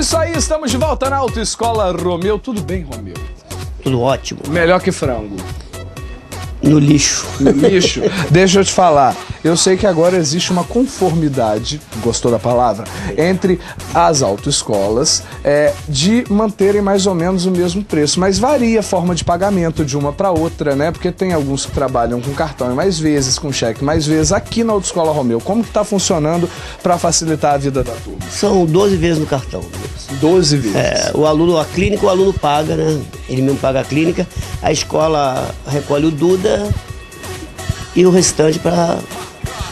isso aí, estamos de volta na Autoescola Romeu. Tudo bem, Romeu? Tudo ótimo. Melhor que frango. No lixo. No lixo? Deixa eu te falar. Eu sei que agora existe uma conformidade, gostou da palavra, entre as autoescolas de manterem mais ou menos o mesmo preço, mas varia a forma de pagamento de uma para outra, né? Porque tem alguns que trabalham com cartão e mais vezes, com cheque mais vezes. Aqui na Autoescola Romeu, como que tá funcionando para facilitar a vida da turma? São 12 vezes no cartão. 12 vezes? O aluno, a clínica, o aluno paga, né? Ele mesmo paga a clínica, a escola recolhe o Duda e o restante para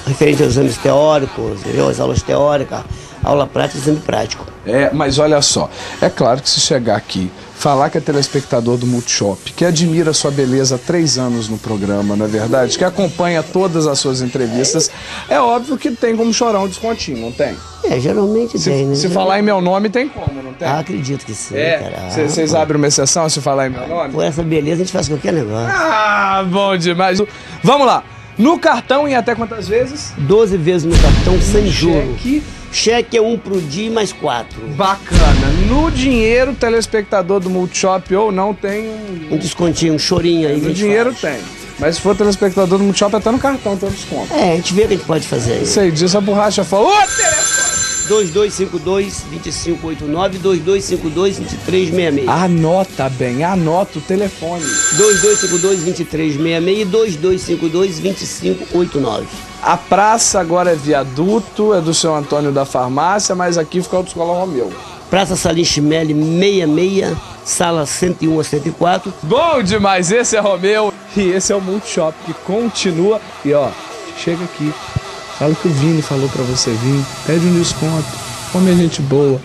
referente aos exames teóricos, as aulas teóricas, aula prática e exame prático. Mas olha só, é claro que se chegar aqui, falar que é telespectador do Multishop, que admira a sua beleza há 3 anos no programa, não é verdade? Que acompanha todas as suas entrevistas, é óbvio que tem como chorar um descontinho, não tem? Geralmente tem, né? Se falar em meu nome, tem como, não tem? Acredito que sim, cara. Vocês abrem uma exceção se falar em meu nome? Por essa beleza a gente faz qualquer negócio. Ah, bom demais. Vamos lá. No cartão em até quantas vezes? 12 vezes no cartão, sem juro. Cheque? Cheque é 1 pro dia mais 4. Bacana. No dinheiro, telespectador do Multishop ou não tem Um descontinho, um chorinho aí. No dinheiro tem. Mas se for telespectador do Multishop, até no cartão tem um desconto. A gente vê o que a gente pode fazer aí. Sei disso, a borracha falou. Ô, telefone! 2252-2589, 2252-2366. Anota bem, anota o telefone. 2252-2366 e 2252-2589. A praça agora é viaduto, é do seu Antônio da Farmácia, mas aqui fica a Autoescola Romeu. Praça Salim Chimelli 66, sala 101 a 104. Bom demais, esse é Romeu e esse é o Multishop que continua. E ó, chega aqui, fala que o Vini falou pra você vir, pede um desconto, come a gente boa.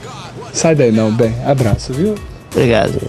Sai daí não, bem, abraço, viu? Obrigado.